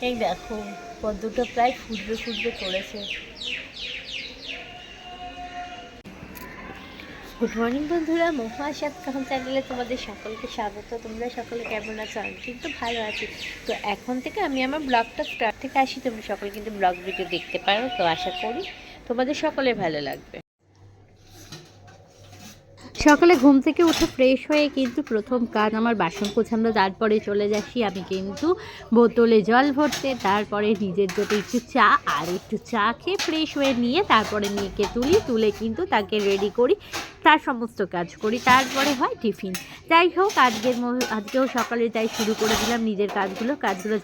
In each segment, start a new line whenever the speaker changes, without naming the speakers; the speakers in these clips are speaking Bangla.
এই দেখো পদ্মটা প্রায় ফুটবে ফুটবে করেছে। গুড মর্নিং বন্ধুরা, মহা সাত কাহন চ্যানেলে তোমাদের সকলকে স্বাগত। তোমরা সকলে কেমন আছো? আমি কিন্তু ভালো আছি। তো এখন থেকে আমি আমার ব্লগটা স্টার্ট থেকে আসি, তোমরা সকলে কিন্তু ব্লগ ভিডিও দেখতে পারো। তো আশা করি তোমাদের সকলে ভালো লাগবে। সকালে ঘুম থেকে উঠে ফ্রেশ হয়ে কিন্তু প্রথম কাজ আমার বাসন গোছানো, তারপরে চলে যাচ্ছি আমি কিন্তু বোতলে জল ভরতে, তারপরে নিজের জন্য একটু চা আর একটু চা খেয়ে ফ্রেশ হয়ে নিয়ে তারপরে মেয়েকে তুলে কিন্তু তাকে রেডি করি, তার সমস্ত কাজ করি, তারপরে হয় টিফিন। যাই হোক আজকেও সকালে তাই শুরু করে দিলাম নিজের কাজগুলো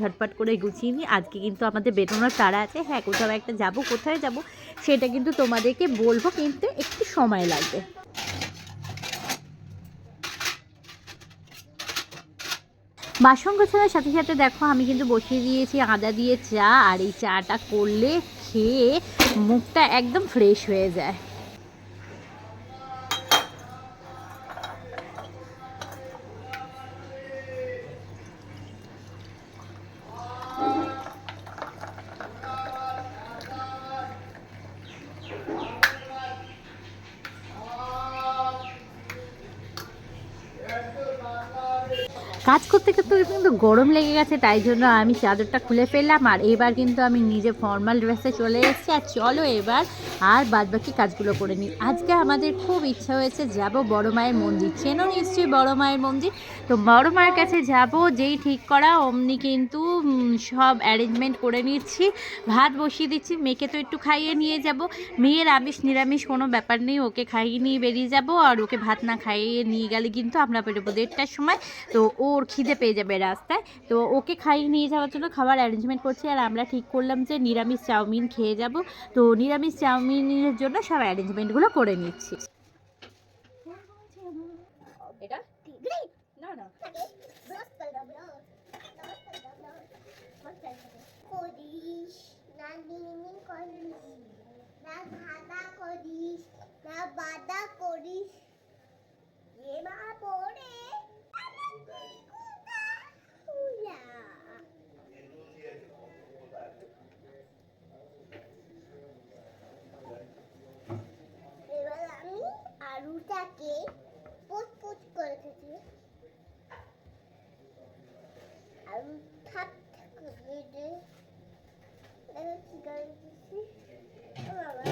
ঝটপট করে গুছিয়ে নিই। আজকে কিন্তু আমাদের বেরোনোর তাড়া আছে। হ্যাঁ, কোথাও একটা যাবো, কোথায় যাব সেটা কিন্তু তোমাদেরকে বলবো, কিন্তু একটু সময় লাগবে। বাসন গোছানোর সাথে সাথে দেখো আমি কিন্তু বসিয়ে দিয়েছি আদা দিয়ে চা, আর এই চাটা করলে খেয়ে মুখটা একদম ফ্রেশ হয়ে যায়। কাজ করতে করতে কিন্তু গরম লেগে গেছে, তাই জন্য আমি চাদরটা খুলে ফেললাম। আর এবার কিন্তু আমি নিজে ফর্মাল ড্রেসে চলে এসেছি। আর চলো এবার আর বাদবাকি কাজগুলো করে নিই। আজকে আমাদের খুব ইচ্ছা হয়েছে যাব বড় মায়ের মন্দির। চেনো নিশ্চয়ই বড় মায়ের মন্দির। তো বড় মায়ের কাছে যাব, যেই ঠিক করা অমনি কিন্তু সব অ্যারেঞ্জমেন্ট করে নিচ্ছি। ভাত বসিয়ে দিচ্ছি, মেয়েকে তো একটু খাইয়ে নিয়ে যাব। মেয়ের আমিষ নিরামিষ কোনো ব্যাপার নেই, ওকে খাইয়ে নিয়ে বেরিয়ে যাব। আর ওকে ভাত না খাইয়ে নিয়ে গেলে কিন্তু আমরা বেরোবো 1:30টার সময়। তো ওর খিদে পেয়ে যাবে রাস্তায়। তো ওকে খাইয়ে নিয়ে যাওয়ার জন্য খাবার অ্যারেঞ্জমেন্ট করছি। আর আমরা ঠিক করলাম যে নিরামিষ চাউমিন খেয়ে যাব। তো নিরামিষ চাউমিনের জন্য সব অ্যারেঞ্জমেন্টগুলো করে নিচ্ছি। এটা না না করিস না, নিনি করিস না, ভাদা করিস না, বাদা করিস এবার পড়ে এবার আমি আলুটাকে পুচ পুচ করে দিচ্ছি। আলু থাক করে দে, কি করে দিচ্ছি। ও বাবা,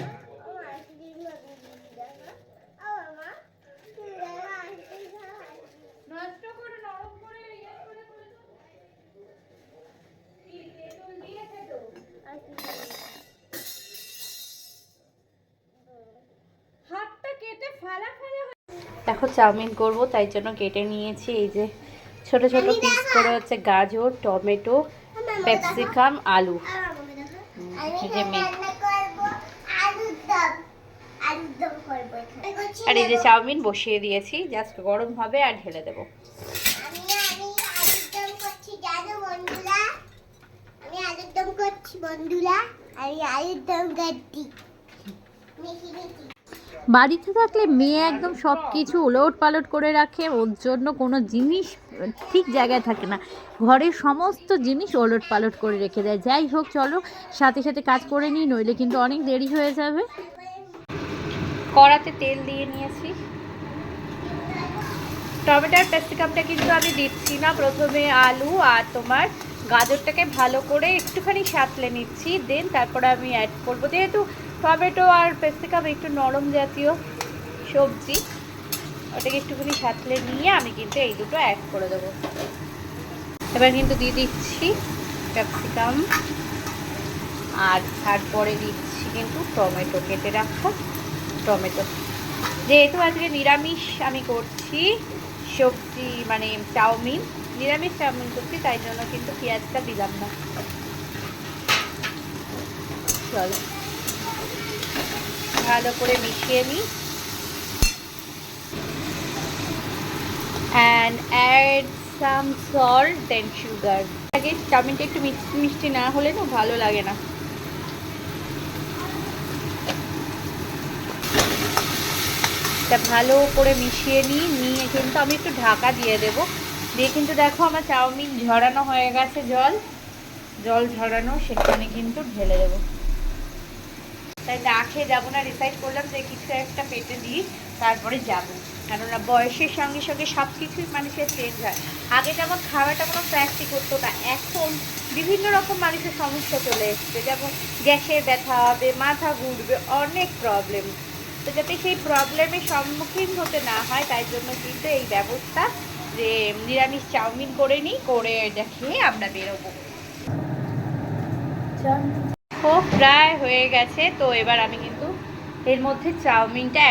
ও আইসক্রিম লাগবে দেখা। ও বাবা, তুমি দেখা আইসক্রিম খাওয়া নষ্ট করে নরম করে ইয়ে করে করে তো কি তেল দিয়েছে তো হাতটা কেটে ফেলা ফেলা। দেখো চাউমিন করব, তাই জন্য কেটে নিয়েছি এই যে ছোট ছোট পিস করে হচ্ছে গাজর, টমেটো, ক্যাপসিকাম, আলু। আর এই যে চাউমিন বসিয়ে দিয়েছি, জাস্ট গরম হবে আর ঢেলে দেবো। বাড়িতে থাকলে মেয়ে একদম সব কিছু ওলট পালট করে রাখে, ওর জন্য কোনো জিনিস ঠিক জায়গায় থাকে না, ঘরের সমস্ত জিনিস ওলট পালট করে রেখে দেয়। যাই হোক চলো সাথে সাথে কাজ করে নিই, নইলে কিন্তু অনেক দেরি হয়ে যাবে। কড়াতে তেল দিয়ে নিয়েছি। টমেটো আর ক্যাপসিকামটা কিন্তু আমি দিচ্ছি না, প্রথমে আলু আর তোমার গাজরটাকে ভালো করে একটুখানি সাঁতলে নিচ্ছি, দেন তারপরে আমি অ্যাড করবো। যেহেতু টমেটো আর ক্যাপসিকাম একটু নরম জাতীয় সবজি, ওটাকে একটুখানি সাঁতলে নিয়ে আমি কিন্তু এই দুটো অ্যাড করে দেবো। এবার কিন্তু দিয়ে দিচ্ছি ক্যাপসিকাম, আর তারপরে দিচ্ছি কিন্তু টমেটো, কেটে রাখা টমেটো। যেহেতু আজকে নিরামিষ আমি করছি সবজি, মানে চাউমিন, নিরামিষ চাউমিন করছি, তাই জন্য কিন্তু পেঁয়াজটা দিলাম না। চলো ভালো করে মিশিয়ে নিই and add some salt and sugar. আগে চাউমিনটা একটু মিষ্টি মিষ্টি না হলে না ভালো লাগে না। এটা ভালো করে মিশিয়ে নিয়ে কিন্তু আমি একটু ঢাকা দিয়ে দেবো। দিয়ে কিন্তু দেখো আমার চাউমিন ঝরানো হয়ে গেছে জল। জল ঝরানো সেখানে কিন্তু ঢেলে দেবো। তাই না খেয়ে যাবো না, ডিসাইড করলাম যে কিছু একটা পেটে দিই তারপরে যাবো। কেননা বয়সের সঙ্গে সঙ্গে সব কিছুই মানুষের চেঞ্জ হয়। আগে যেমন খাওয়াটা কোনো প্র্যাকটি করতো না, এখন বিভিন্ন রকম মানুষের সমস্যা চলে এসছে, যেমন গ্যাসের ব্যথা হবে, মাথা ঘুরবে, অনেক প্রবলেম। তো যাতে সেই প্রবলেমের সম্মুখীন হতে না হয় তাই জন্য কিন্তু এই ব্যবস্থা যে নিরামিষ চাউমিন করে নিই, করে এটা খেয়ে আমরা বেরোবো। খুব প্রায় হয়ে গেছে, তো এবার আমি কিন্তু এর মধ্যে চাউমিনটা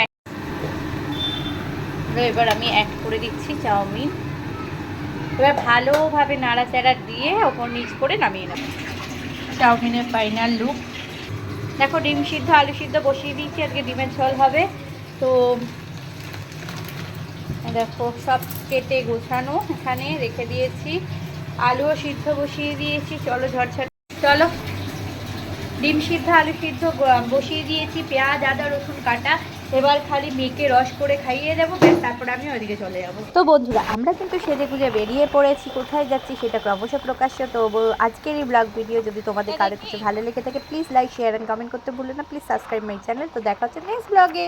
এবার আমি অ্যাড করে দিচ্ছি চাউমিন। এবার ভালোভাবে নাড়াচাড়া দিয়ে ওপর নিচ করে নামিয়ে নেব। চাউমিনের ফাইনাল লুক দেখো। ডিম সিদ্ধ আলু সিদ্ধ বসিয়ে দিয়েছি, আজকে ডিমের ঝোল হবে। তো দেখো সব কেটে গোছানো এখানে রেখে দিয়েছি, আলুও সিদ্ধ বসিয়ে দিয়েছি। চলো ঝরঝর, চলো ডিম সিদ্ধ আলু সিদ্ধ বসিয়ে দিয়েছি, পেঁয়াজ আদা রসুন কাটা। এবার খালি মেয়েকে রস করে খাইয়ে দেবো, তারপরে আমি ওইদিকে চলে যাবো। তো বন্ধুরা আমরা কিন্তু সেজে গুজে বেরিয়ে পড়েছি, কোথায় যাচ্ছি সেটা ক্রমশ প্রকাশ্য। তো আজকের এই ব্লগ ভিডিও যদি তোমাদের কারো কিছু ভালো লেগে থাকে please like share and comment করতে ভুলো না। Please subscribe my channel. তো দেখা হচ্ছে নেক্সট ব্লগে।